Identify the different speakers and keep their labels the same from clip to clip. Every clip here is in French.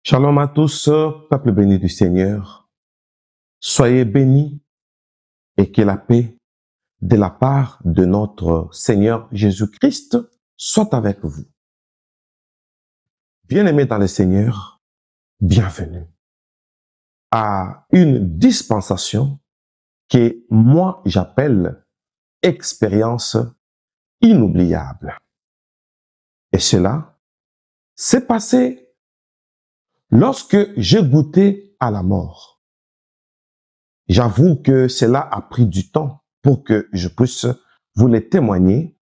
Speaker 1: Shalom à tous, peuple béni du Seigneur. Soyez bénis et que la paix de la part de notre Seigneur Jésus-Christ soit avec vous. Bien-aimés dans le Seigneur, bienvenue à une dispensation que moi j'appelle expérience inoubliable. Et cela s'est passé lorsque j'ai goûté à la mort. J'avoue que cela a pris du temps pour que je puisse vous les témoigner,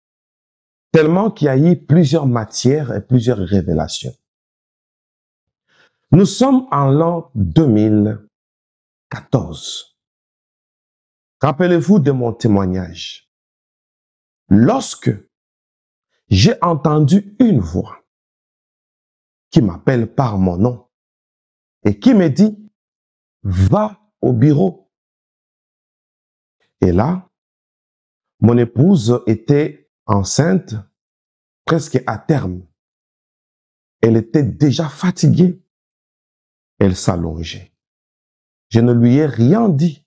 Speaker 1: tellement qu'il y a eu plusieurs matières et plusieurs révélations. Nous sommes en l'an 2014. Rappelez-vous de mon témoignage. Lorsque j'ai entendu une voix qui m'appelle par mon nom et qui me dit « Va au bureau ». Et là, mon épouse était enceinte, presque à terme. Elle était déjà fatiguée. Elle s'allongeait. Je ne lui ai rien dit.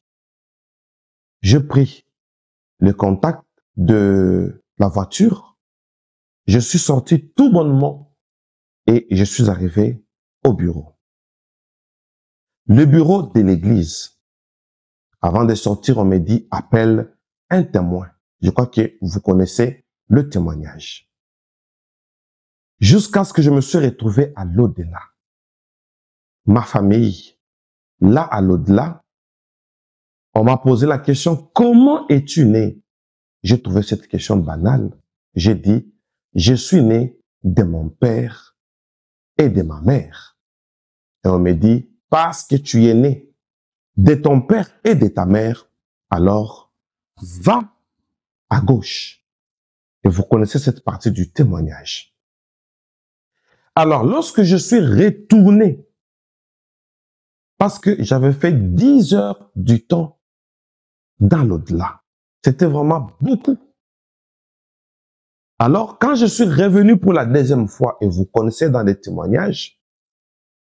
Speaker 1: Je pris le contact de la voiture. Je suis sorti tout bonnement et je suis arrivé au bureau. Le bureau de l'église. Avant de sortir, on me dit, appelle un témoin. Je crois que vous connaissez le témoignage. Jusqu'à ce que je me suis retrouvé à l'au-delà. Ma famille, là à l'au-delà, on m'a posé la question, comment es-tu né? J'ai trouvé cette question banale. J'ai dit, je suis né de mon père et de ma mère. Et on me dit, parce que tu es né de ton père et de ta mère, alors va à gauche. Et vous connaissez cette partie du témoignage. Alors, lorsque je suis retourné, parce que j'avais fait 10 heures du temps dans l'au-delà, c'était vraiment beaucoup. Alors, quand je suis revenu pour la deuxième fois, et vous connaissez dans les témoignages,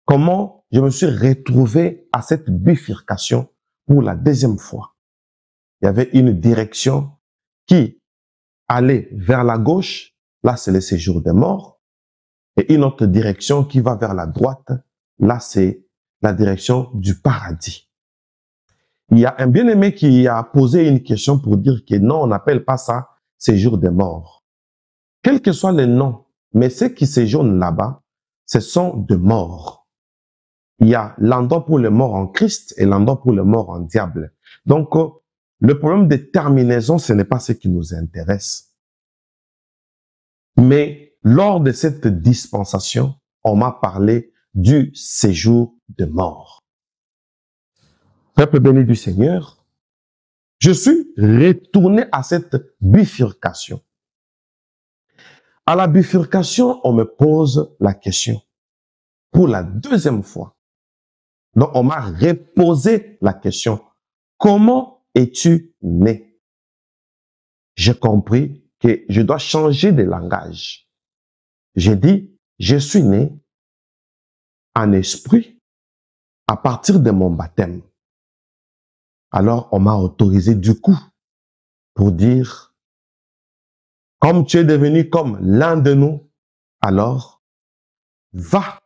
Speaker 1: comment je me suis retrouvé à cette bifurcation pour la deuxième fois. Il y avait une direction qui allait vers la gauche, là c'est le séjour des morts, et une autre direction qui va vers la droite, là c'est la direction du paradis. Il y a un bien-aimé qui a posé une question pour dire que non, on n'appelle pas ça séjour des morts. Quel que soit le nom, mais ceux qui séjournent là-bas, ce sont des morts. Il y a l'endroit pour les morts en Christ et l'endroit pour les morts en diable. Donc, le problème de terminaison, ce n'est pas ce qui nous intéresse. Mais lors de cette dispensation, on m'a parlé du séjour de mort. Peuple béni du Seigneur, je suis retourné à cette bifurcation. À la bifurcation, on me pose la question pour la deuxième fois. Donc, on m'a reposé la question. Comment es-tu né? J'ai compris que je dois changer de langage. J'ai dit, je suis né en esprit à partir de mon baptême. Alors, on m'a autorisé du coup pour dire, comme tu es devenu comme l'un de nous, alors va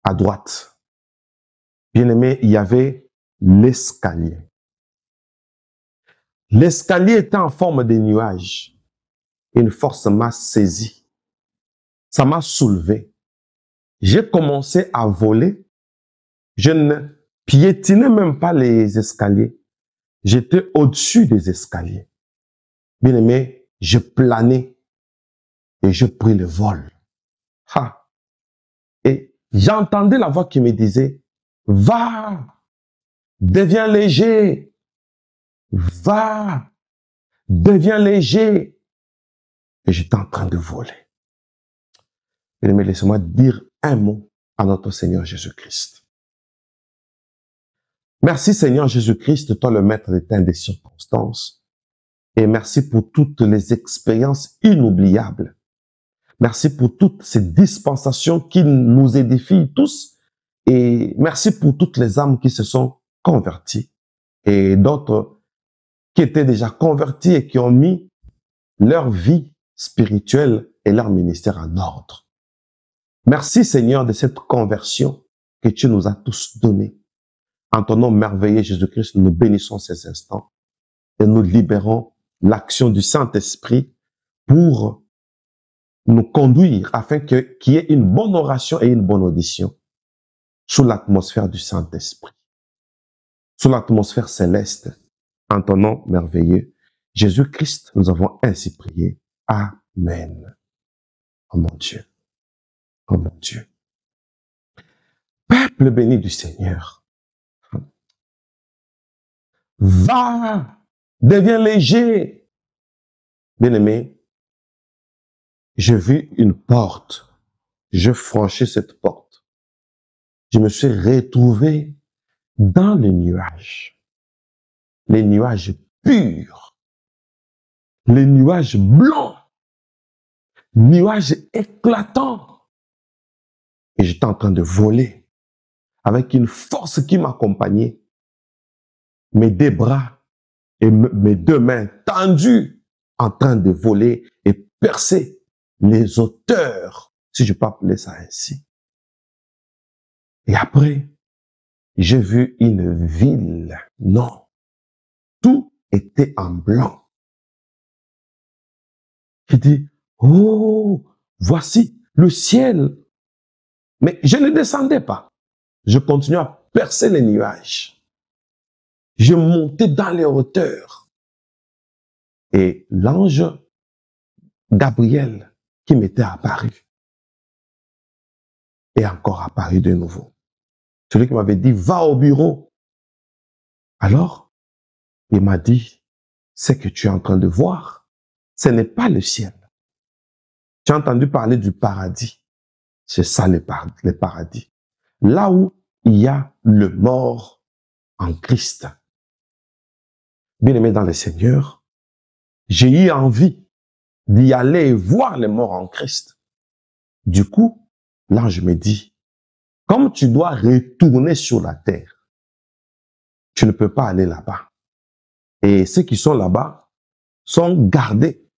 Speaker 1: à droite. Bien-aimé, il y avait l'escalier. L'escalier était en forme de nuage. Une force m'a saisi. Ça m'a soulevé. J'ai commencé à voler. Je ne piétinais même pas les escaliers. J'étais au-dessus des escaliers. Bien-aimé, je planais et je pris le vol. Ha! Et j'entendais la voix qui me disait, va, deviens léger, va, deviens léger. Et j'étais en train de voler. Bien-aimé, laissez-moi dire un mot à notre Seigneur Jésus-Christ. Merci Seigneur Jésus-Christ, toi le maître des temps et des circonstances. Et merci pour toutes les expériences inoubliables. Merci pour toutes ces dispensations qui nous édifient tous. Et merci pour toutes les âmes qui se sont converties. Et d'autres qui étaient déjà convertis et qui ont mis leur vie spirituelle et leur ministère en ordre. Merci Seigneur de cette conversion que tu nous as tous donnée. En ton nom merveilleux Jésus-Christ, nous bénissons ces instants et nous libérons l'action du Saint-Esprit pour nous conduire afin qu'il y ait une bonne oration et une bonne audition sous l'atmosphère du Saint-Esprit, sous l'atmosphère céleste. En ton nom merveilleux, Jésus-Christ, nous avons ainsi prié. Amen. Oh mon Dieu. Oh mon Dieu. Peuple béni du Seigneur, va, deviens léger. Bien-aimé, j'ai vu une porte. Je franchis cette porte. Je me suis retrouvé dans les nuages purs, les nuages blancs, nuages éclatants. Et j'étais en train de voler avec une force qui m'accompagnait. Mes deux bras et mes deux mains tendues en train de voler et percer les hauteurs, si je peux appeler ça ainsi. Et après, j'ai vu une ville. Non, tout était en blanc. J'ai dit, oh, voici le ciel. Mais je ne descendais pas. Je continuais à percer les nuages. Je montais dans les hauteurs. Et l'ange Gabriel qui m'était apparu est encore apparu de nouveau. Celui qui m'avait dit, va au bureau. Alors, il m'a dit, ce que tu es en train de voir, ce n'est pas le ciel. Tu as entendu parler du paradis. C'est ça le paradis. Là où il y a le mort en Christ. Bien-aimé dans le Seigneur, j'ai eu envie d'y aller et voir les morts en Christ. Du coup, l'ange me dit, comme tu dois retourner sur la terre, tu ne peux pas aller là-bas. Et ceux qui sont là-bas sont gardés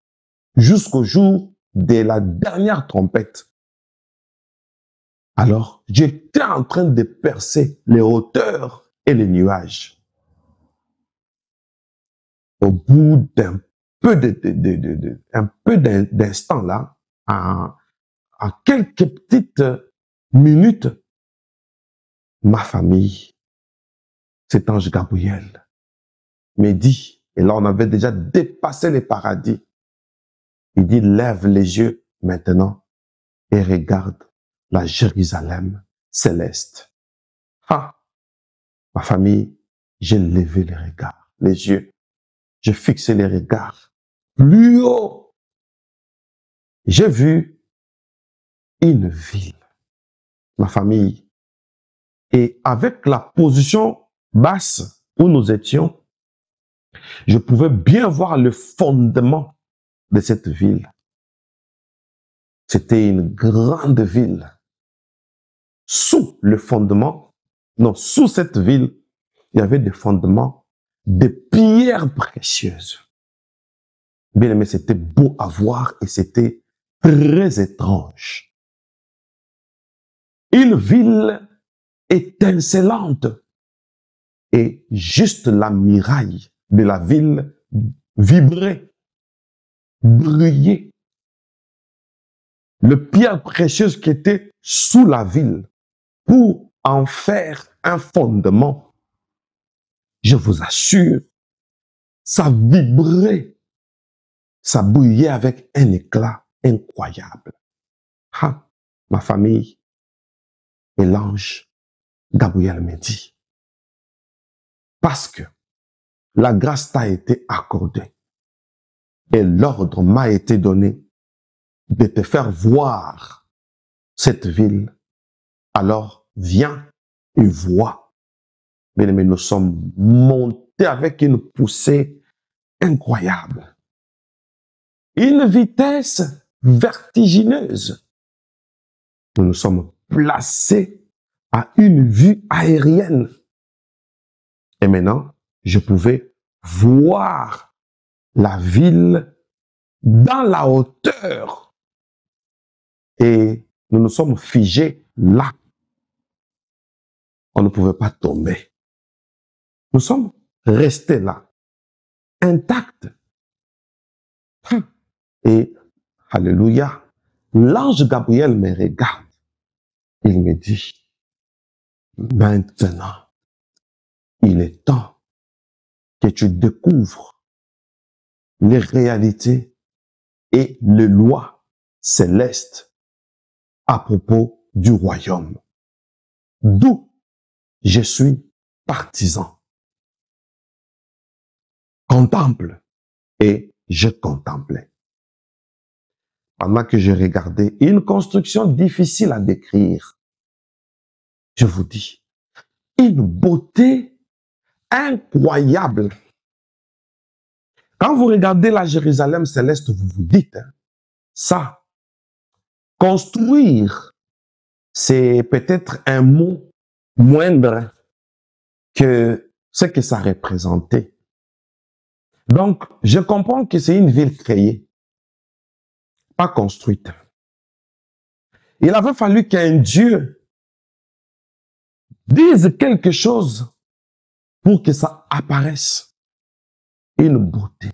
Speaker 1: jusqu'au jour de la dernière trompette. Alors, j'étais en train de percer les hauteurs et les nuages. Au bout d'un peu d'instants là, à quelques petites minutes, ma famille, cet ange Gabriel, me dit, et là on avait déjà dépassé les paradis, il dit, lève les yeux maintenant et regarde la Jérusalem céleste. Ah, ma famille, j'ai levé les regards, les yeux, j'ai fixé les regards plus haut. J'ai vu une ville, ma famille, et avec la position basse où nous étions, je pouvais bien voir le fondement de cette ville. C'était une grande ville. Sous le fondement, non, sous cette ville, il y avait des fondements de pierres précieuses. Bien aimé, c'était beau à voir et c'était très étrange. Une ville étincelante et juste la muraille de la ville vibrait, brillait. Le pierre précieuse qui était sous la ville pour en faire un fondement, je vous assure, ça vibrait, ça brillait avec un éclat incroyable. Ah, ma famille et l'ange Gabriel me dit, parce que la grâce t'a été accordée et l'ordre m'a été donné de te faire voir cette ville, alors viens et vois. Bien-aimés, nous sommes montés avec une poussée incroyable. Une vitesse vertigineuse. Nous nous sommes placés à une vue aérienne. Et maintenant, je pouvais voir la ville dans la hauteur. Et nous nous sommes figés là. On ne pouvait pas tomber. Nous sommes restés là, intacts. Et, alléluia, l'ange Gabriel me regarde. Il me dit, maintenant, il est temps que tu découvres les réalités et les lois célestes à propos du royaume. D'où je suis partisan. Contemple. Et je contemplais. Pendant que je regardais une construction difficile à décrire, je vous dis, une beauté incroyable. Quand vous regardez la Jérusalem céleste, vous vous dites, ça, construire, c'est peut-être un mot moindre que ce que ça représentait. Donc, je comprends que c'est une ville créée, pas construite. Il avait fallu qu'un Dieu dise quelque chose pour que ça apparaisse. Une beauté.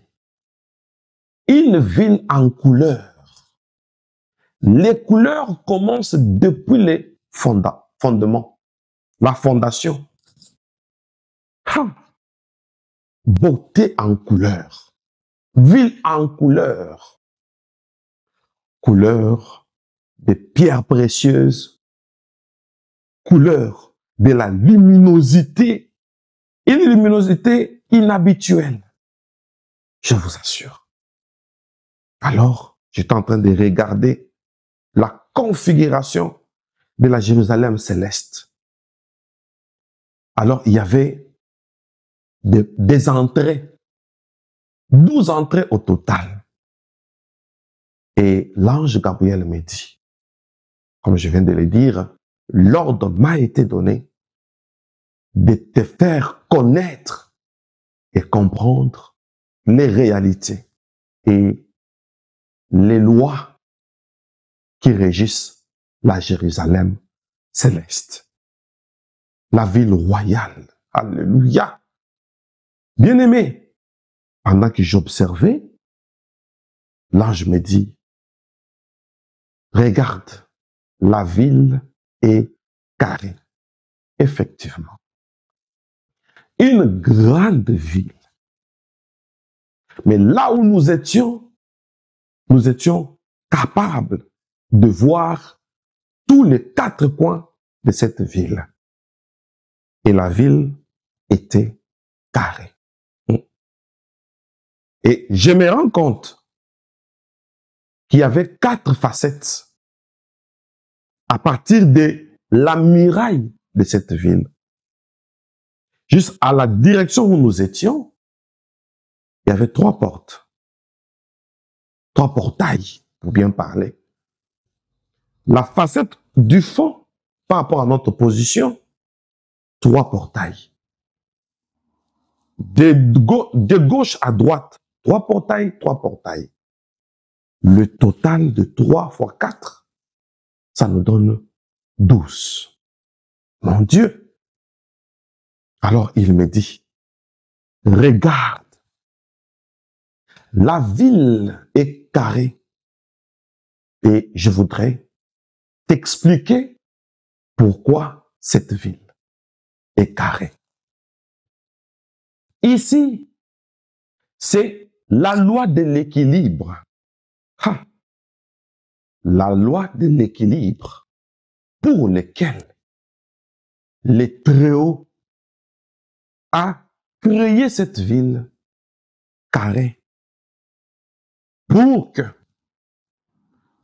Speaker 1: Une ville en couleurs. Les couleurs commencent depuis les fondements, la fondation. Beauté en couleurs. Ville en couleurs. Couleurs des pierres précieuses. Couleurs de la luminosité. Une luminosité inhabituelle. Je vous assure. Alors, j'étais en train de regarder la configuration de la Jérusalem céleste. Alors, il y avait des entrées, 12 entrées au total. Et l'ange Gabriel me dit, comme je viens de le dire, l'ordre m'a été donné de te faire connaître et comprendre les réalités et les lois qui régissent la Jérusalem céleste, la ville royale. Alléluia. Bien-aimé, pendant que j'observais, l'ange me dit, regarde, la ville est carrée. Effectivement. Une grande ville. Mais là où nous étions capables de voir tous les 4 coins de cette ville. Et la ville était carrée. Et je me rends compte qu'il y avait 4 facettes à partir de la muraille de cette ville. Juste à la direction où nous étions, il y avait 3 portes. 3 portails, pour bien parler. La facette du fond, par rapport à notre position, 3 portails. De gauche à droite, 3 portails, 3 portails. Le total de 3 fois 4, ça nous donne 12. Mon Dieu! Alors il me dit, regarde, la ville est carrée et je voudrais t'expliquer pourquoi cette ville est carrée. Ici, c'est la loi de l'équilibre. La loi de l'équilibre pour lequel les Très-Hauts a créé cette ville carrée pour que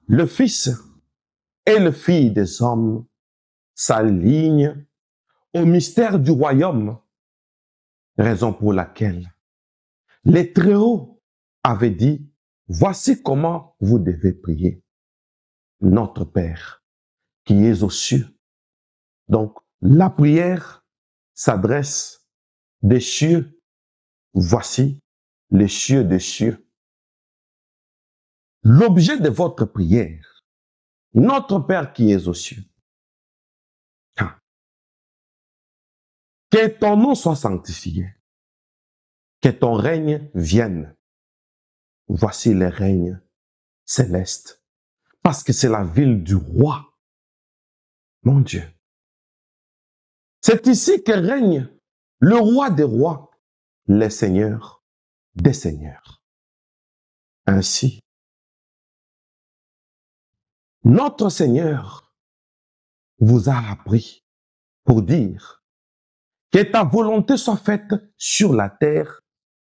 Speaker 1: le Fils et le Fille des hommes s'alignent au mystère du royaume, raison pour laquelle les Très-Hauts avaient dit Voici comment vous devez prier. Notre Père, qui es aux cieux. Donc, la prière s'adresse des cieux. Voici les cieux des cieux. L'objet de votre prière, notre Père qui es aux cieux. Que ton nom soit sanctifié. Que ton règne vienne. Voici les règnes célestes. Parce que c'est la ville du roi. Mon Dieu. C'est ici que règne le roi des rois, les seigneurs des seigneurs. Ainsi, notre Seigneur vous a appris pour dire que ta volonté soit faite sur la terre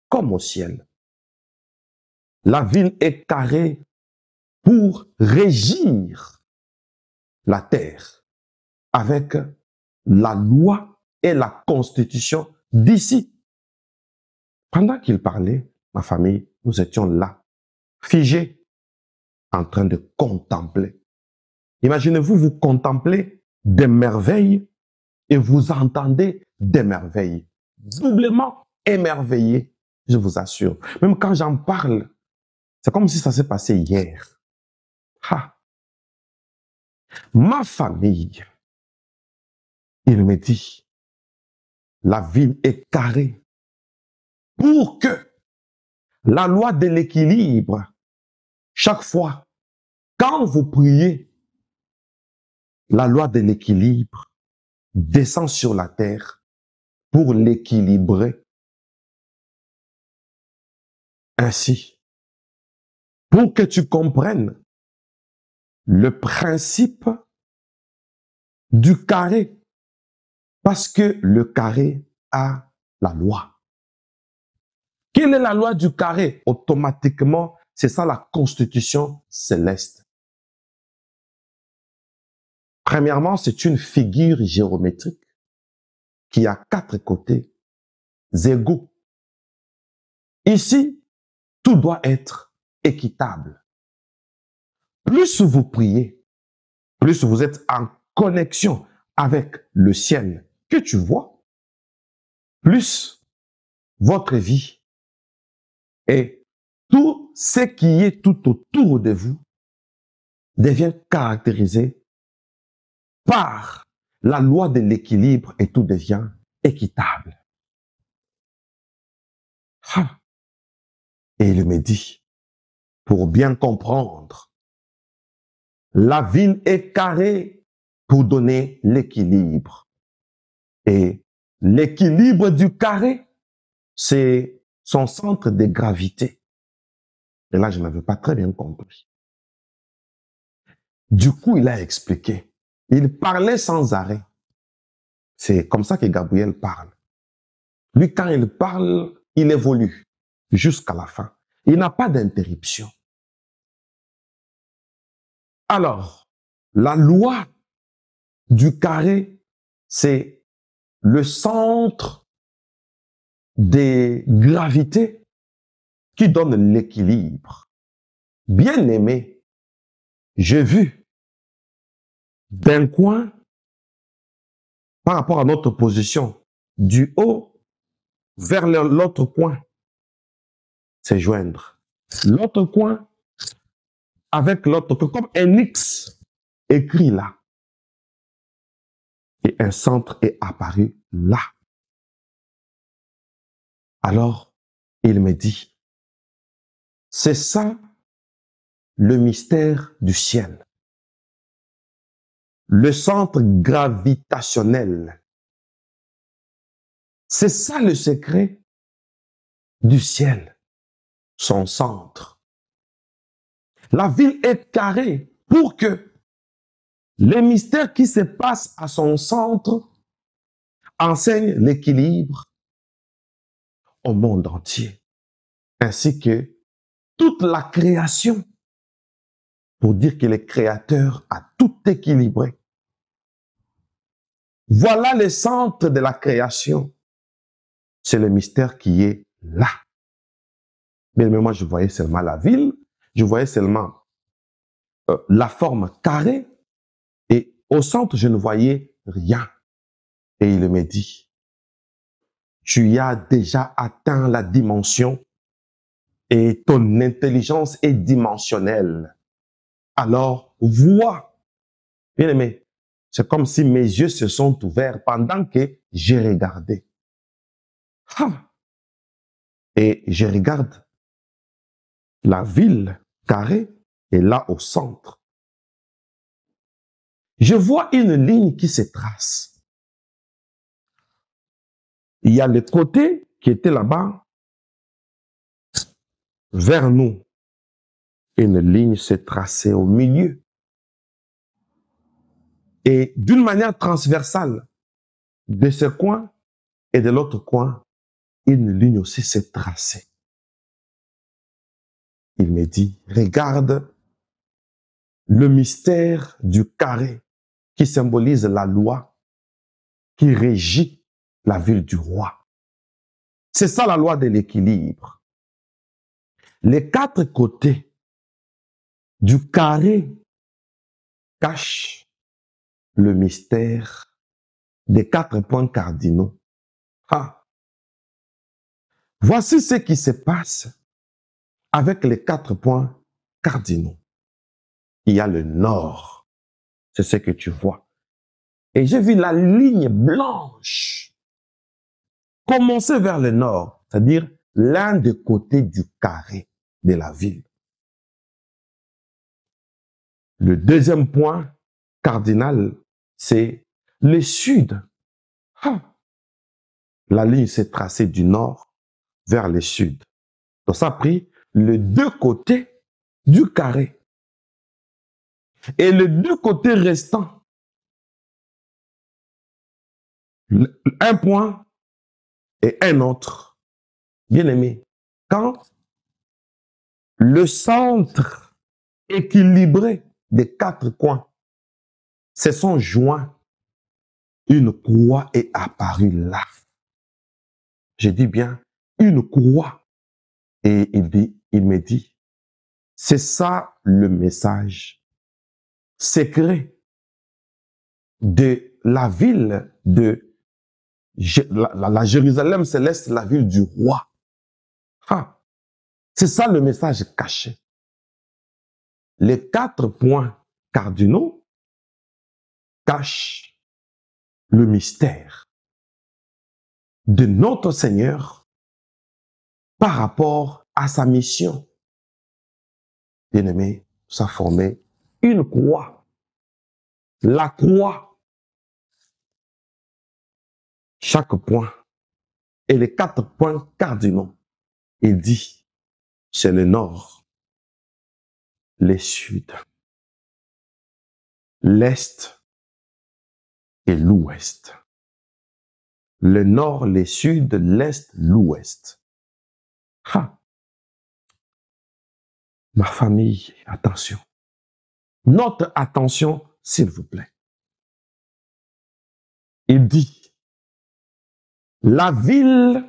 Speaker 1: comme au ciel. La ville est carrée pour régir la terre avec la loi et la constitution d'ici. Pendant qu'il parlait, ma famille, nous étions là, figés, en train de contempler. Imaginez-vous, vous contemplez des merveilles et vous entendez des merveilles. Doublement émerveillé, je vous assure. Même quand j'en parle, c'est comme si ça s'est passé hier. Ha. Ma famille, il me dit, la ville est carrée pour que la loi de l'équilibre, chaque fois, quand vous priez, la loi de l'équilibre descend sur la terre pour l'équilibrer. Ainsi, pour que tu comprennes le principe du carré, parce que le carré a la loi. Quelle est la loi du carré? Automatiquement, c'est ça la constitution céleste. Premièrement, c'est une figure géométrique qui a 4 côtés égaux. Ici, tout doit être équitable. Plus vous priez, plus vous êtes en connexion avec le ciel que tu vois, plus votre vie et tout ce qui est tout autour de vous devient caractérisé par la loi de l'équilibre et tout devient équitable. Ah. Et il me dit, pour bien comprendre, la ville est carrée pour donner l'équilibre. Et l'équilibre du carré, c'est son centre de gravité. Et là, je n'avais pas très bien compris. Du coup, il a expliqué. Il parlait sans arrêt. C'est comme ça que Gabriel parle. Lui, quand il parle, il évolue jusqu'à la fin. Il n'a pas d'interruption. Alors, la loi du carré, c'est le centre des gravités qui donne l'équilibre. Bien aimé, j'ai vu d'un coin, par rapport à notre position, du haut vers l'autre coin, c'est joindre. L'autre coin avec l'autre, comme un X écrit là. Et un centre est apparu là. Alors, il me dit, c'est ça le mystère du ciel. Le centre gravitationnel. C'est ça le secret du ciel, son centre. La ville est carrée pour que les mystères qui se passent à son centre enseignent l'équilibre au monde entier, ainsi que toute la création, pour dire que le Créateur a tout équilibré. Voilà le centre de la création. C'est le mystère qui est là. Mais moi, je voyais seulement la ville, je voyais seulement la forme carrée et au centre, je ne voyais rien. Et il me dit, tu as déjà atteint la dimension et ton intelligence est dimensionnelle. Alors, vois. Bien aimé, c'est comme si mes yeux se sont ouverts pendant que j'ai regardé. Ah. Et je regarde la ville carrée et là au centre. Je vois une ligne qui se trace. Il y a le côté qui était là-bas, vers nous. Une ligne s'est tracée au milieu. Et d'une manière transversale, de ce coin et de l'autre coin, une ligne aussi s'est tracée. Il me dit, regarde le mystère du carré qui symbolise la loi qui régit la ville du roi. C'est ça la loi de l'équilibre. Les quatre côtés du carré cachent le mystère des quatre points cardinaux. Ah. Voici ce qui se passe avec les quatre points cardinaux. Il y a le nord, c'est ce que tu vois. Et j'ai vu la ligne blanche commencer vers le nord, c'est-à-dire l'un des côtés du carré de la ville. Le deuxième point cardinal, c'est le sud. Ah. La ligne s'est tracée du nord vers le sud. Donc ça a pris les deux côtés du carré. Et les deux côtés restants, un point et un autre. Bien aimé, quand le centre équilibré des quatre coins se sont joints, une croix est apparue là. Je dis bien une croix. Et il me dit, c'est ça le message secret de la ville de la Jérusalem céleste, la ville du roi. Ah, c'est ça le message caché. Les quatre points cardinaux cachent le mystère de notre Seigneur par rapport à sa mission. Bien-aimé, ça formait une croix. La croix, chaque point, et les quatre points cardinaux, il dit, c'est le nord, le sud, l'est et l'ouest. Le nord, le sud, l'est, l'ouest. Ah. Ma famille, attention. Notre attention, s'il vous plaît. Il dit, la ville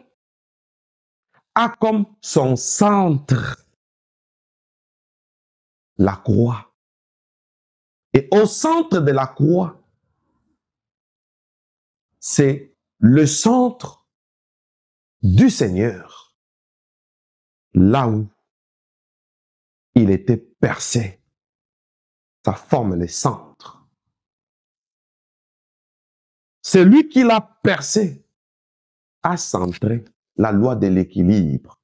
Speaker 1: a comme son centre la croix. Et au centre de la croix, c'est le centre du Seigneur, là où il était percé. Ça forme le centre. C'est lui qui l'a percé, a centré la loi de l'équilibre.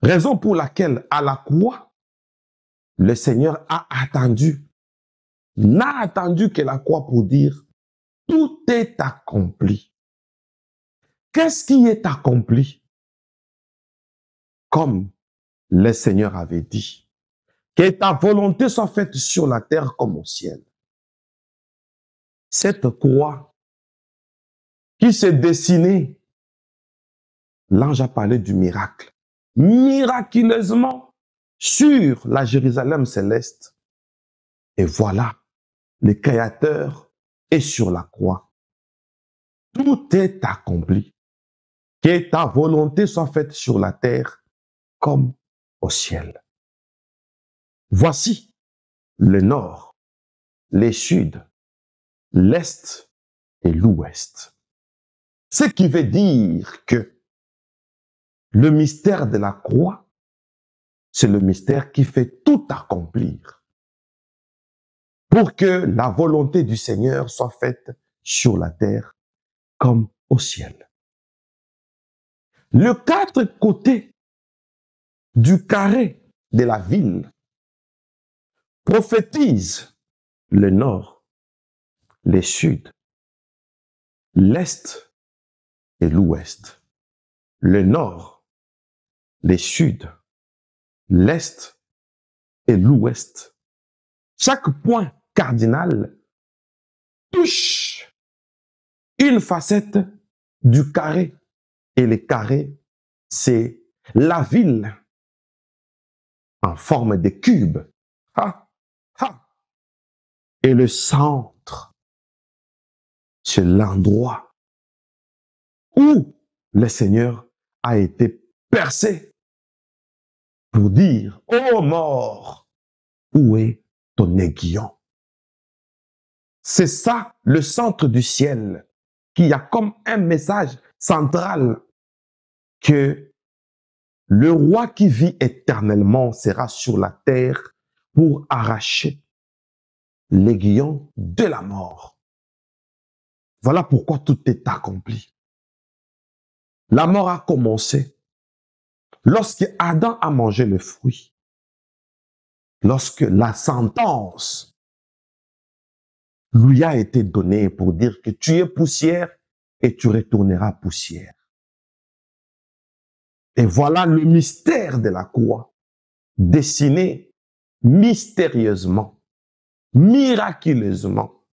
Speaker 1: Raison pour laquelle, à la croix, le Seigneur a attendu, n'a attendu que la croix pour dire, tout est accompli. Qu'est-ce qui est accompli? Comme le Seigneur avait dit, que ta volonté soit faite sur la terre comme au ciel. Cette croix qui s'est dessinée, l'ange a parlé du miracle. Miraculeusement, sur la Jérusalem céleste. Et voilà, le Créateur est sur la croix. Tout est accompli. Que ta volonté soit faite sur la terre comme au ciel. Voici le nord, le sud, l'est et l'ouest. Ce qui veut dire que le mystère de la croix, c'est le mystère qui fait tout accomplir pour que la volonté du Seigneur soit faite sur la terre comme au ciel. Les quatre côtés du carré de la ville prophétisent le nord, le sud, l'est et l'ouest. Le nord, le sud, l'est et l'ouest. Chaque point cardinal touche une facette du carré. Et le carré, c'est la ville en forme de cube. Ha, ha. Et le centre, c'est l'endroit où le Seigneur a été percé pour dire, ô mort, où est ton aiguillon? C'est ça le centre du ciel, qui a comme un message central que le roi qui vit éternellement sera sur la terre pour arracher l'aiguillon de la mort. Voilà pourquoi tout est accompli. La mort a commencé lorsque Adam a mangé le fruit, lorsque la sentence lui a été donnée pour dire que tu es poussière et tu retourneras poussière. Et voilà le mystère de la croix, dessiné mystérieusement, miraculeusement,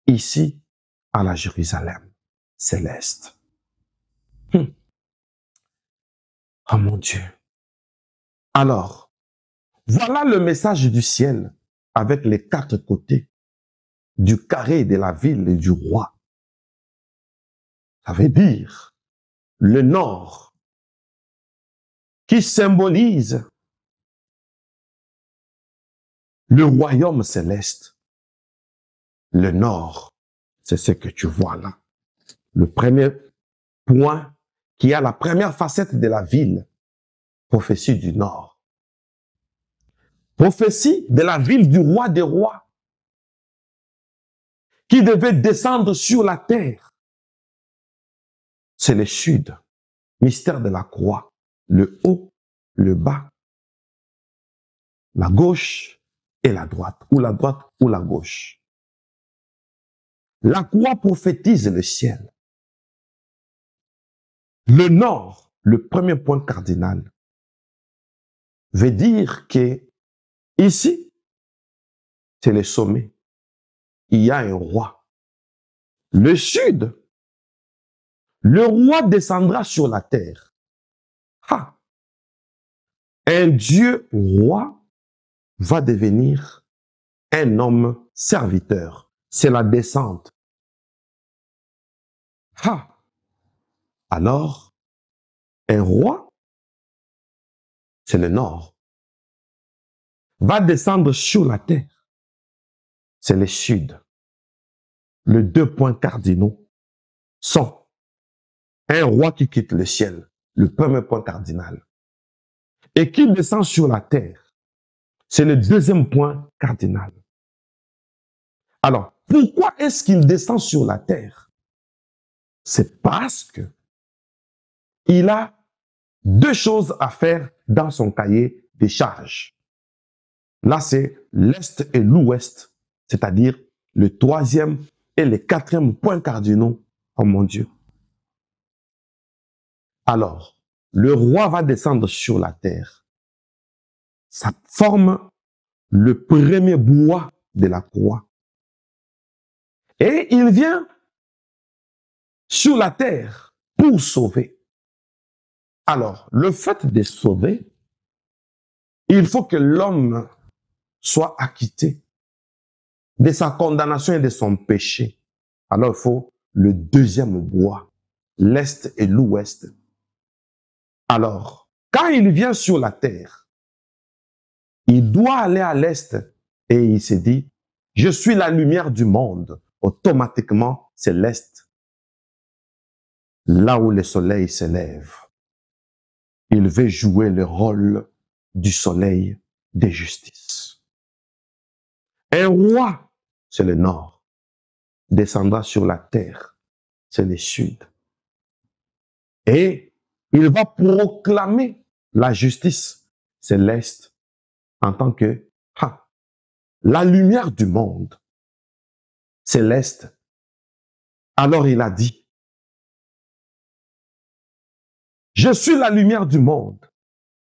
Speaker 1: ici à la Jérusalem céleste. Oh mon Dieu. Alors, voilà le message du ciel avec les quatre côtés du carré de la ville et du roi. Ça veut dire le nord qui symbolise le royaume céleste. Le nord, c'est ce que tu vois là. Le premier point qui a la première facette de la ville, prophétie du nord. Prophétie de la ville du roi des rois qui devait descendre sur la terre. C'est le sud, mystère de la croix, le haut, le bas, la gauche et la droite, ou la droite ou la gauche. La croix prophétise le ciel. Le nord, le premier point cardinal, veut dire que ici, c'est le sommet. Il y a un roi. Le sud, le roi descendra sur la terre. Ha! Un Dieu roi va devenir un homme serviteur. C'est la descente. Ha! Alors, un roi, c'est le nord, va descendre sur la terre. C'est le sud. Les deux points cardinaux sont un roi qui quitte le ciel, le premier point cardinal, et qui descend sur la terre. C'est le deuxième point cardinal. Alors, pourquoi est-ce qu'il descend sur la terre? C'est parce que il a deux choses à faire dans son cahier des charges. Là, c'est l'Est et l'Ouest, c'est-à-dire le troisième et le quatrième point cardinaux. Oh mon Dieu. Alors, le roi va descendre sur la terre. Ça forme le premier bois de la croix. Et il vient sur la terre pour sauver. Alors, le fait de sauver, il faut que l'homme soit acquitté de sa condamnation et de son péché. Alors, il faut le deuxième bois, l'Est et l'Ouest. Alors, Quand il vient sur la terre, il doit aller à l'est et il se dit, je suis la lumière du monde. Automatiquement, c'est l'est. Là où le soleil se lève. Il veut jouer le rôle du soleil de justice. Un roi, c'est le nord. Descendra sur la terre, c'est le sud. Et il va proclamer la justice, c'est l'est, en tant que la lumière du monde, c'est l'est. Alors il a dit, je suis la lumière du monde.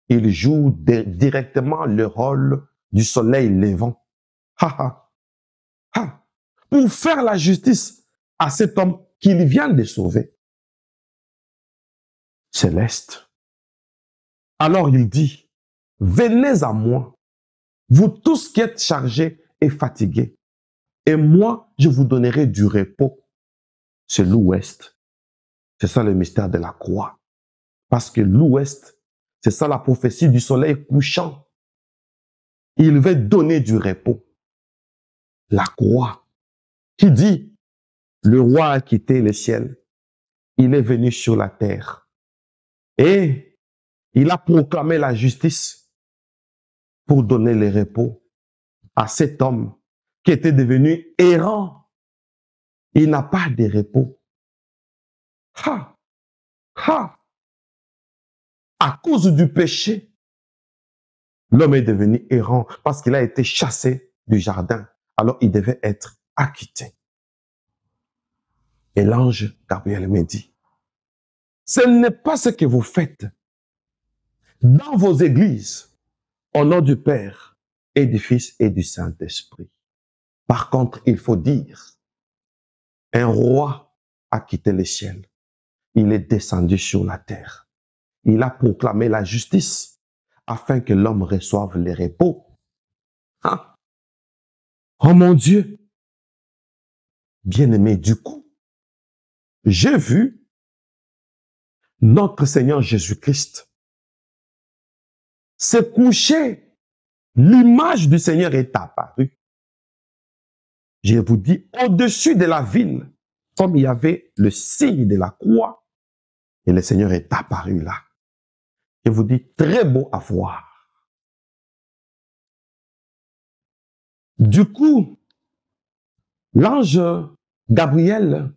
Speaker 1: Il joue directement le rôle du soleil levant. Pour faire la justice à cet homme qu'il vient de sauver. C'est l'est. Alors il dit, venez à moi, vous tous qui êtes chargés et fatigués, et moi, je vous donnerai du repos. C'est l'ouest. C'est ça le mystère de la croix. Parce que l'ouest, c'est ça la prophétie du soleil couchant. Il veut donner du repos. La croix, qui dit, le roi a quitté le ciel, il est venu sur la terre. Et il a proclamé la justice pour donner le repos à cet homme qui était devenu errant. Il n'a pas de repos. À cause du péché, l'homme est devenu errant parce qu'il a été chassé du jardin. Alors il devait être acquitté. Et l'ange Gabriel me dit, ce n'est pas ce que vous faites dans vos églises, au nom du Père et du Fils et du Saint-Esprit. Par contre, il faut dire, un roi a quitté le ciel. Il est descendu sur la terre. Il a proclamé la justice afin que l'homme reçoive le repos. Oh mon Dieu! Bien-aimé, du coup, j'ai vu notre Seigneur Jésus-Christ se coucher. L'image du Seigneur est apparue. Je vous dis, au-dessus de la ville, comme il y avait le signe de la croix, et le Seigneur est apparu là. Je vous dis, très beau à voir. Du coup, l'ange Gabriel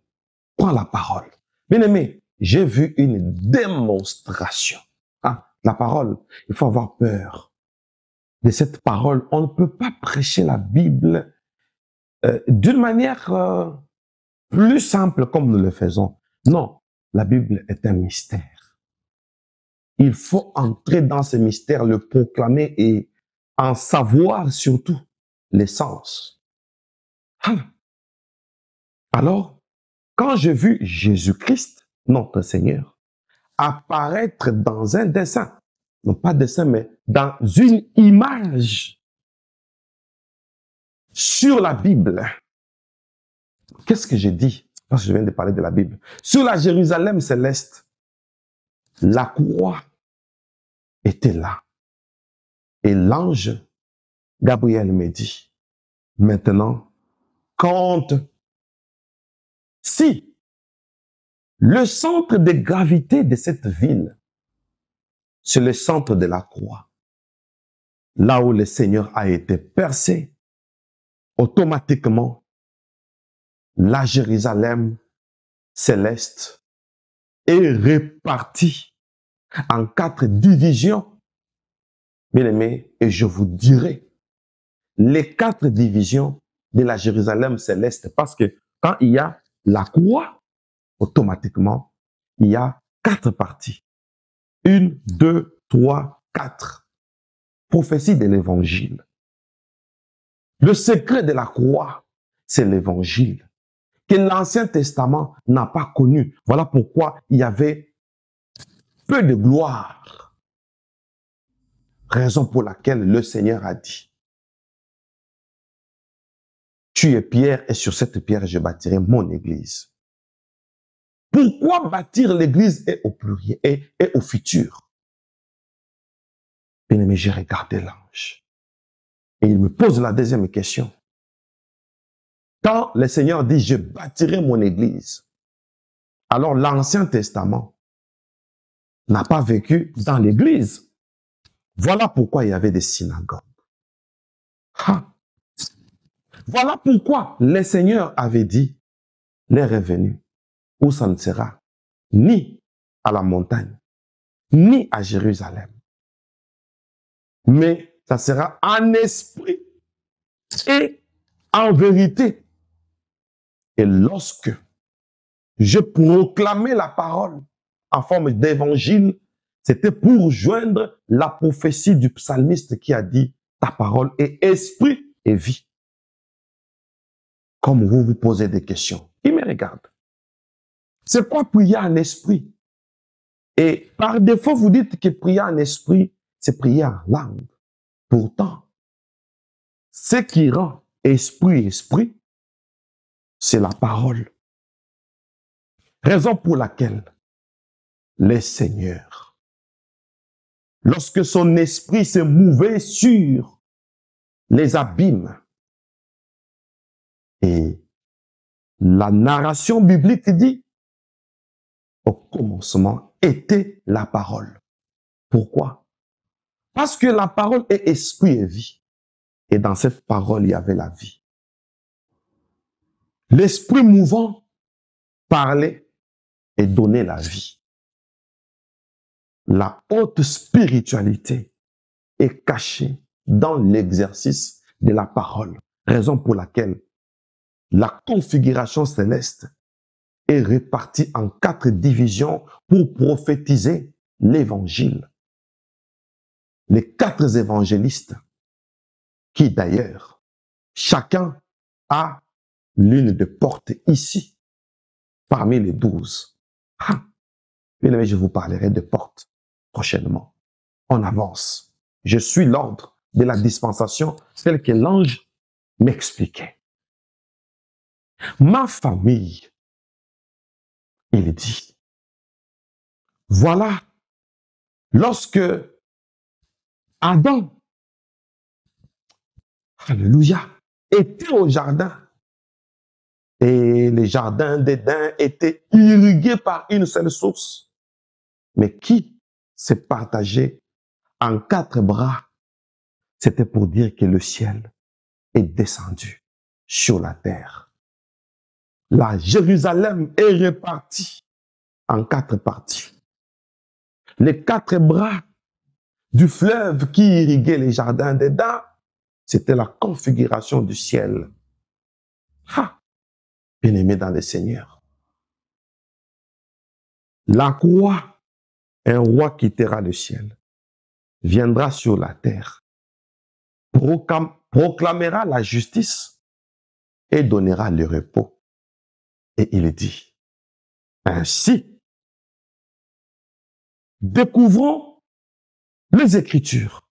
Speaker 1: prend la parole. Bien aimé, j'ai vu une démonstration. La parole, il faut avoir peur de cette parole. On ne peut pas prêcher la Bible d'une manière plus simple comme nous le faisons. Non, la Bible est un mystère. Il faut entrer dans ce mystère, le proclamer et en savoir surtout l'essence. Alors, quand j'ai vu Jésus-Christ, notre Seigneur, apparaître dans un dessin, non pas dessin, mais dans une image sur la Bible, qu'est-ce que j'ai dit? Parce que je viens de parler de la Bible. Sur la Jérusalem céleste, la croix était là. Et l'ange Gabriel me dit, maintenant, compte si le centre de gravité de cette ville, c'est le centre de la croix, là où le Seigneur a été percé, automatiquement, la Jérusalem céleste est répartie en 4 divisions. Bien aimé, et je vous dirai les 4 divisions de la Jérusalem céleste, parce que quand il y a la croix, automatiquement, il y a 4 parties. 1, 2, 3, 4. Prophétie de l'évangile. Le secret de la croix, c'est l'évangile, que l'Ancien Testament n'a pas connu. Voilà pourquoi il y avait peu de gloire. Raison pour laquelle le Seigneur a dit, tu es pierre et sur cette pierre je bâtirai mon église. Pourquoi bâtir l'église et au pluriel et au futur? Bien-aimé, j'ai regardé l'ange. Et il me pose la deuxième question. Quand le Seigneur dit, je bâtirai mon église, alors l'Ancien Testament n'a pas vécu dans l'église. Voilà pourquoi il y avait des synagogues. Ha. Voilà pourquoi le Seigneur avait dit, l'heure est venue où ça ne sera ni à la montagne, ni à Jérusalem, mais ça sera en esprit et en vérité. Et lorsque je proclamais la parole en forme d'évangile, c'était pour joindre la prophétie du psalmiste qui a dit, ta parole est esprit et vie. Comme vous vous posez des questions, il me regarde. C'est quoi prier en esprit? Et par défaut, vous dites que prier en esprit, c'est prier en langue. Pourtant, ce qui rend esprit, c'est la parole. Raison pour laquelle le Seigneur, lorsque son esprit s'est mouvé sur les abîmes, et la narration biblique dit, au commencement était la parole. Pourquoi? Parce que la parole est esprit et vie. Et dans cette parole, il y avait la vie. L'esprit mouvant parlait et donnait la vie. La haute spiritualité est cachée dans l'exercice de la parole. Raison pour laquelle la configuration céleste est répartie en 4 divisions pour prophétiser l'évangile. Les 4 évangélistes, qui d'ailleurs, chacun a l'une des portes ici, parmi les 12. Ah, bien, je vous parlerai de portes prochainement. On avance. Je suis l'ordre de la dispensation, tel que l'ange m'expliquait. Ma famille, il dit, voilà, lorsque Adam, alléluia, était au jardin, et les jardins d'Éden étaient irrigués par une seule source, mais qui s'est partagé en 4 bras, c'était pour dire que le ciel est descendu sur la terre. La Jérusalem est répartie en 4 parties. Les 4 bras du fleuve qui irriguait les jardins d'Éden, c'était la configuration du ciel. Ah, bien-aimé dans le Seigneur. La croix, un roi quittera le ciel, viendra sur la terre, proclamera la justice et donnera le repos. Et il dit, ainsi, découvrons les Écritures.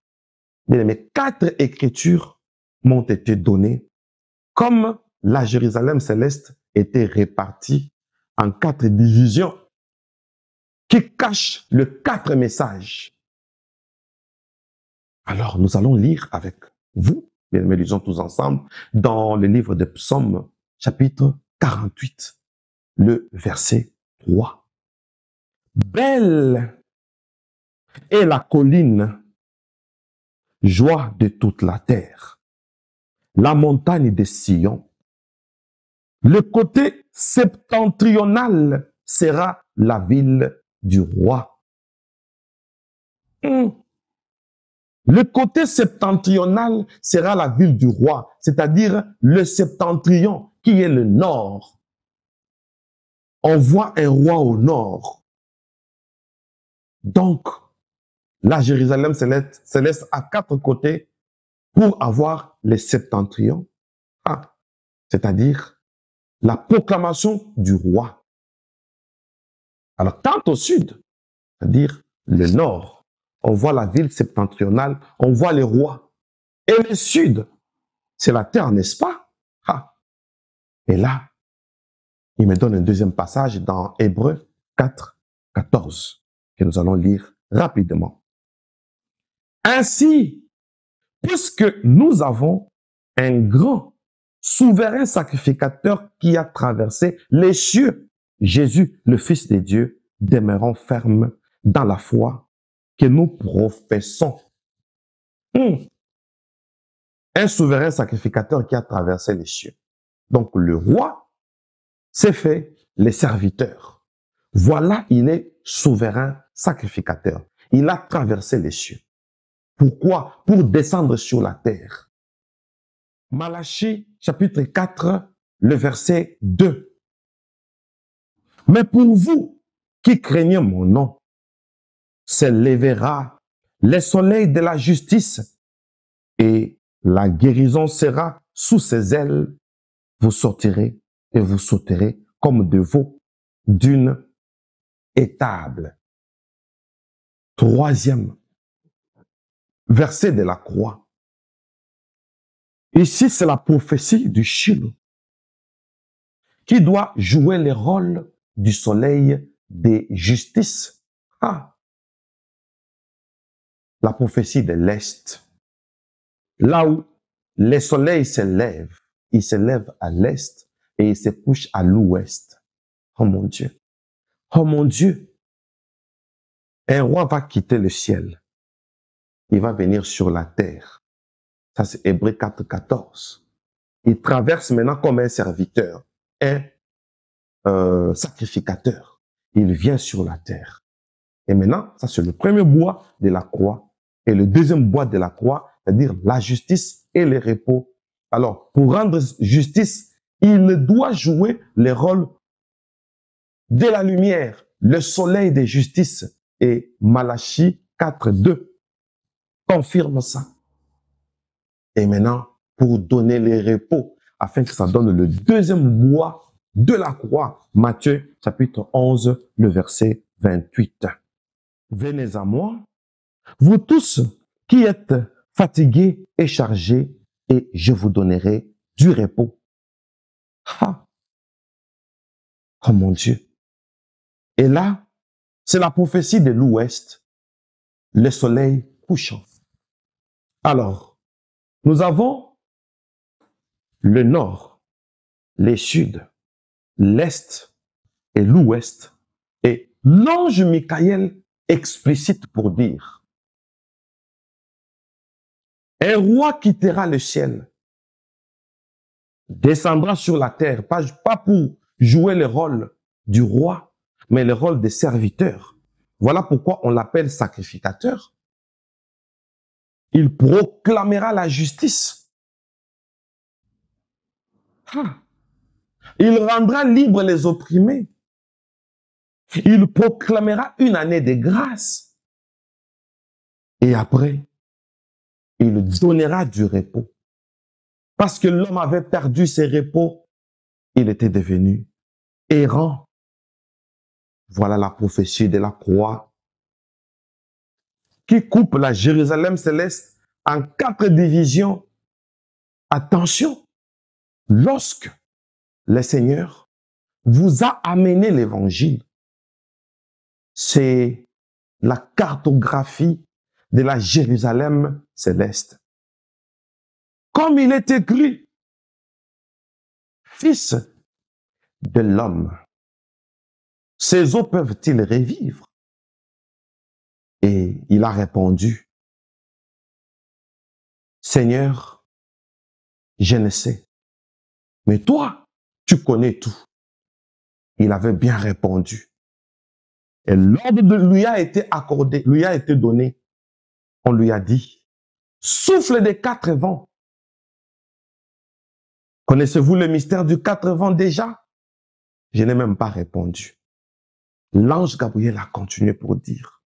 Speaker 1: Mes 4 Écritures m'ont été données comme la Jérusalem céleste était répartie en 4 divisions qui cachent les 4 messages. Alors, nous allons lire avec vous, mais lisons tous ensemble, dans le livre de Psaume, chapitre 48, le verset 3. Belle est la colline, joie de toute la terre, la montagne de Sion. Le côté septentrional sera la ville du roi. Le côté septentrional sera la ville du roi, c'est-à-dire le septentrion, qui est le nord. On voit un roi au nord. Donc, la Jérusalem céleste à 4 côtés pour avoir les septentrions, c'est-à-dire la proclamation du roi. Alors, tant au sud, c'est-à-dire le nord, on voit la ville septentrionale, on voit les rois. Et le sud, c'est la terre, n'est-ce pas? Et là, il me donne un deuxième passage dans Hébreux 4, 14, que nous allons lire rapidement. Ainsi, puisque nous avons un grand souverain sacrificateur qui a traversé les cieux, Jésus, le Fils de Dieu, demeurons fermes dans la foi que nous professons. Un souverain sacrificateur qui a traversé les cieux. Donc le roi s'est fait les serviteurs. Voilà, il est souverain sacrificateur. Il a traversé les cieux. Pourquoi? Pour descendre sur la terre. Malachie, chapitre 4, le verset 2. Mais pour vous qui craignez mon nom, s'élèvera le soleil de la justice et la guérison sera sous ses ailes. Vous sortirez et vous sauterez comme de veaux d'une étable. Troisième verset de la croix. Ici, c'est la prophétie du Shiloh qui doit jouer le rôle du soleil de justice. La prophétie de l'Est. Là où le soleil se lève, il se lève à l'Est et il se couche à l'Ouest. Oh mon Dieu. Oh mon Dieu. Un roi va quitter le ciel. Il va venir sur la terre. Ça, c'est Hébreux 4, 14. Il traverse maintenant comme un serviteur, un sacrificateur. Il vient sur la terre. Et maintenant, ça c'est le premier bois de la croix. Et le deuxième bois de la croix, c'est-à-dire la justice et le repos. Alors, pour rendre justice, il doit jouer le rôle de la lumière, le soleil de justice. Et Malachie 4, 2 confirme ça. Et maintenant, pour donner le repos, afin que ça donne le deuxième bois de la croix, Matthieu chapitre 11, le verset 28. Venez à moi, vous tous qui êtes fatigués et chargés, et je vous donnerai du repos. Oh mon Dieu. Et là, c'est la prophétie de l'Ouest, le soleil couchant. Alors, nous avons le nord, le sud, l'est et l'ouest. Et l'ange Michael explicite pour dire: un roi quittera le ciel, descendra sur la terre, pas pour jouer le rôle du roi, mais le rôle des serviteurs. Voilà pourquoi on l'appelle sacrificateur. Il proclamera la justice. Il rendra libres les opprimés. Il proclamera une année de grâce. Et après, il donnera du repos. Parce que l'homme avait perdu ses repos, il était devenu errant. Voilà la prophétie de la croix qui coupe la Jérusalem céleste en 4 divisions. Attention, lorsque le Seigneur vous a amené l'évangile, c'est la cartographie de la Jérusalem céleste. Comme il est écrit, Fils de l'homme, ces eaux peuvent-ils revivre? Et il a répondu: Seigneur, je ne sais, mais toi, tu connais tout. Il avait bien répondu. Et l'ordre lui a été accordé, lui a été donné. On lui a dit: souffle des 4 vents. Connaissez-vous le mystère du 4 vents déjà? Je n'ai même pas répondu. L'ange Gabriel a continué pour dire: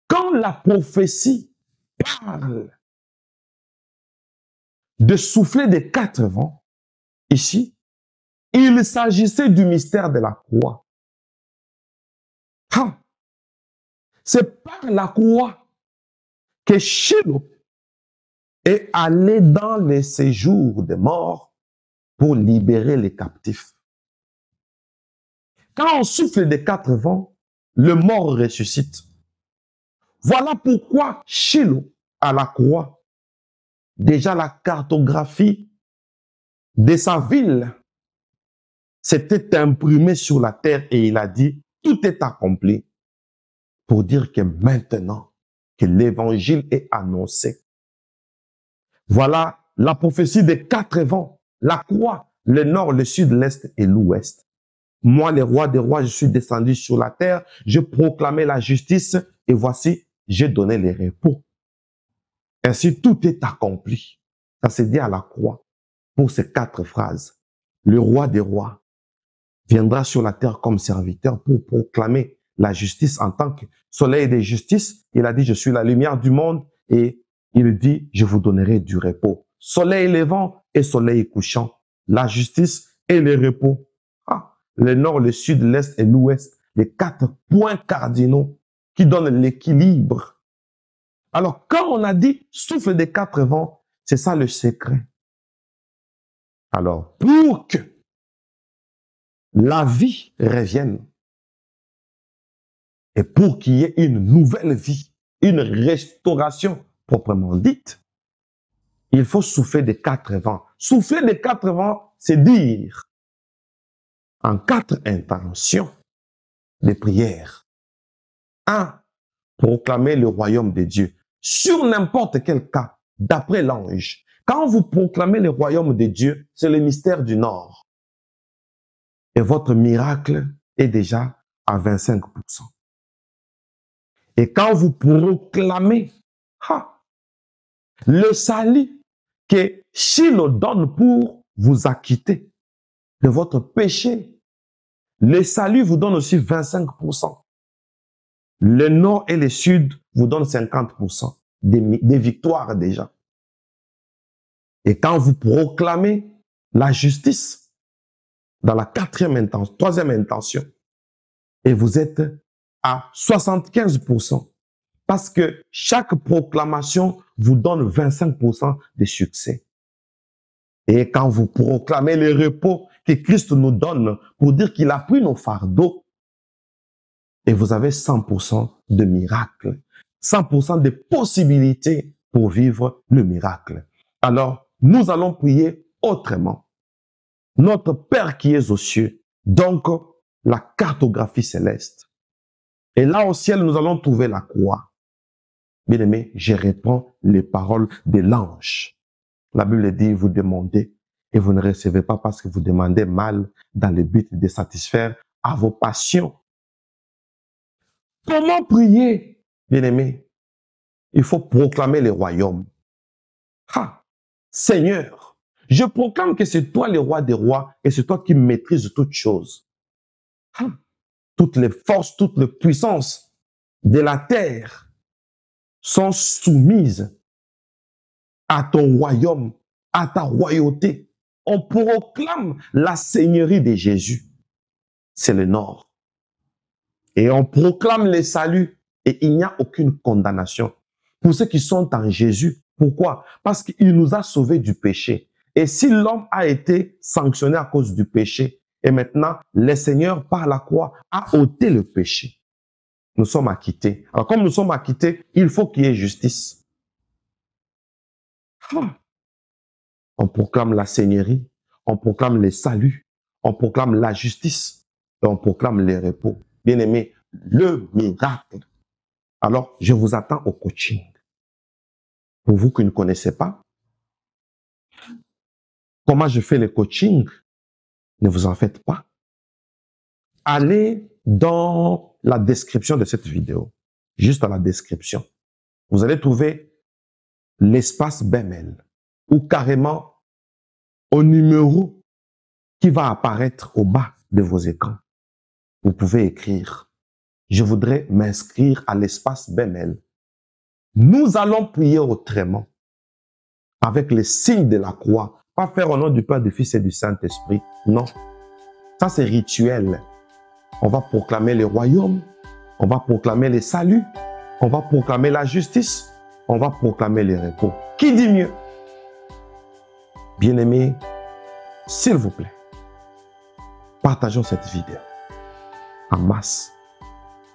Speaker 1: quand la prophétie parle de souffler des 4 vents, ici, il s'agissait du mystère de la croix. C'est par la croix que Shiloh est allé dans les séjours des morts pour libérer les captifs. Quand on souffle des 4 vents, le mort ressuscite. Voilà pourquoi Shiloh, à la croix, déjà la cartographie de sa ville s'était imprimée sur la terre et il a dit, tout est accompli pour dire que maintenant que l'évangile est annoncé. Voilà la prophétie des 4 vents, la croix, le nord, le sud, l'est et l'ouest. Moi, le roi des rois, je suis descendu sur la terre, je proclamais la justice et voici, j'ai donné le repos. Ainsi, tout est accompli. Ça s'est dit à la croix pour ces 4 phrases. Le roi des rois viendra sur la terre comme serviteur pour proclamer la justice en tant que soleil de justice. Il a dit, je suis la lumière du monde et il dit, je vous donnerai du repos. Soleil levant et soleil couchant. La justice et le repos. Le nord, le sud, l'est et l'ouest. Les 4 points cardinaux qui donnent l'équilibre. Alors, quand on a dit souffle des 4 vents, c'est ça le secret. Alors, pour que la vie revienne et pour qu'il y ait une nouvelle vie, une restauration proprement dite, il faut souffler des 4 vents. Souffler des 4 vents, c'est dire en 4 intentions de prière. 1. Proclamer le royaume de Dieu. Sur n'importe quel cas, d'après l'ange, quand vous proclamez le royaume de Dieu, c'est le mystère du Nord. Et votre miracle est déjà à 25%. Et quand vous proclamez le salut que Shiloh donne pour vous acquitter de votre péché, le salut vous donne aussi 25%. Le nord et le sud vous donnent 50% des victoires déjà. Et quand vous proclamez la justice dans la 3e intention, et vous êtes à 75%, parce que chaque proclamation vous donne 25% de succès. Et quand vous proclamez le repos que Christ nous donne pour dire qu'il a pris nos fardeaux, et vous avez 100% de miracles, 100% de possibilités pour vivre le miracle. Alors, nous allons prier autrement. Notre Père qui es aux cieux, donc la cartographie céleste. Et là au ciel, nous allons trouver la croix. Bien aimé, je reprends les paroles de l'ange. La Bible dit, vous demandez et vous ne recevez pas parce que vous demandez mal dans le but de satisfaire à vos passions. Comment prier, bien-aimé? Il faut proclamer le royaume. Seigneur, je proclame que c'est toi le roi des rois et c'est toi qui maîtrises toutes choses. Toutes les forces, toutes les puissances de la terre sont soumises à ton royaume, à ta royauté. On proclame la seigneurie de Jésus. C'est le nord. Et on proclame le salut et il n'y a aucune condamnation pour ceux qui sont en Jésus. Pourquoi? Parce qu'il nous a sauvés du péché. Et si l'homme a été sanctionné à cause du péché, et maintenant, le Seigneur, par la croix, a ôté le péché. Nous sommes acquittés. Alors, comme nous sommes acquittés, il faut qu'il y ait justice. On proclame la seigneurie, on proclame le salut, on proclame la justice, et on proclame le repos. Bien-aimé, le miracle. Alors, je vous attends au coaching. Pour vous qui ne connaissez pas, comment je fais le coaching, ne vous en faites pas. Allez dans la description de cette vidéo, juste dans la description. Vous allez trouver l'espace BML ou carrément au numéro qui va apparaître au bas de vos écrans. Vous pouvez écrire « Je voudrais m'inscrire à l'espace BML ». Nous allons prier autrement avec les signes de la croix. Pas faire au nom du Père, du Fils et du Saint-Esprit. Non. Ça, c'est rituel. On va proclamer le royaume. On va proclamer le salut. On va proclamer la justice. On va proclamer le repos. Qui dit mieux? Bien-aimés, s'il vous plaît, partageons cette vidéo en masse.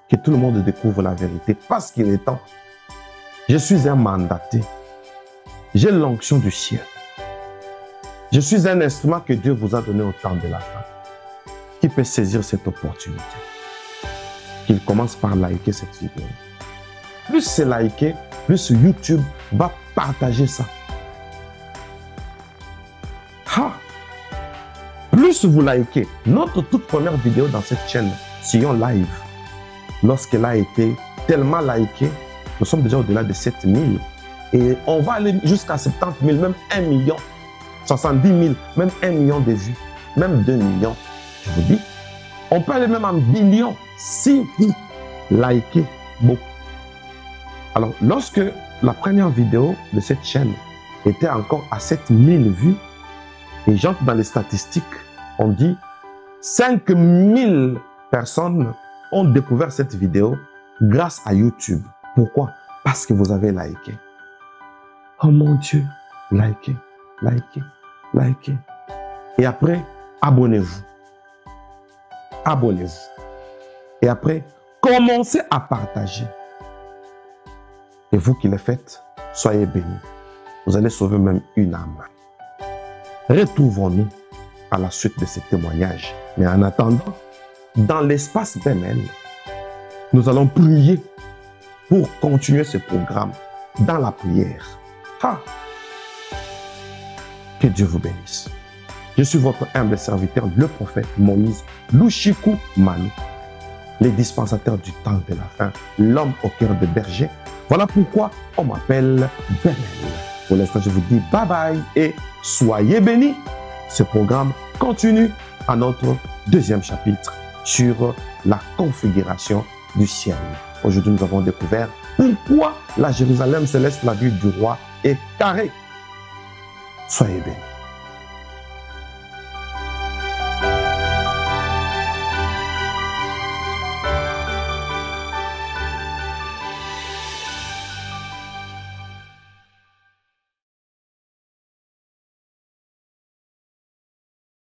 Speaker 1: que tout le monde découvre la vérité parce qu'il est temps. Je suis un mandaté. J'ai l'onction du ciel. Je suis un instrument que Dieu vous a donné au temps de la fin. Qui peut saisir cette opportunité? Qu'il commence par liker cette vidéo. Plus c'est liké, plus YouTube va partager ça. Ha! Plus vous likez notre toute première vidéo dans cette chaîne, Sion Live, lorsqu'elle a été tellement likée, nous sommes déjà au-delà de 7000. Et on va aller jusqu'à 70 000, même 1 million, 70 000, même 1 million de vues, même 2 millions. Je vous dis, on peut aller même en millions si vous likez beaucoup. Alors, lorsque la première vidéo de cette chaîne était encore à 7000 vues, et j'entre dans les statistiques, on dit 5000 personnes ont découvert cette vidéo grâce à YouTube. Pourquoi? Parce que vous avez liké. Oh mon Dieu, likez, likez, likez. Et après, abonnez-vous. Abonnez-vous. Et après, commencez à partager. Et vous qui le faites, soyez bénis. Vous allez sauver même une âme. Retrouvons-nous à la suite de ces témoignages. Mais en attendant, dans l'espace BML, nous allons prier pour continuer ce programme dans la prière. Ah! Que Dieu vous bénisse. Je suis votre humble serviteur, le prophète Moïse Lushiku Manu, les dispensateurs du temps de la fin, l'homme au cœur de berger. Voilà pourquoi on m'appelle BML. Pour l'instant, je vous dis bye bye et soyez bénis. Ce programme continue à notre deuxième chapitre sur la configuration du ciel. Aujourd'hui, nous avons découvert pourquoi la Jérusalem céleste, la ville du roi, est carrée. Soyez bénis.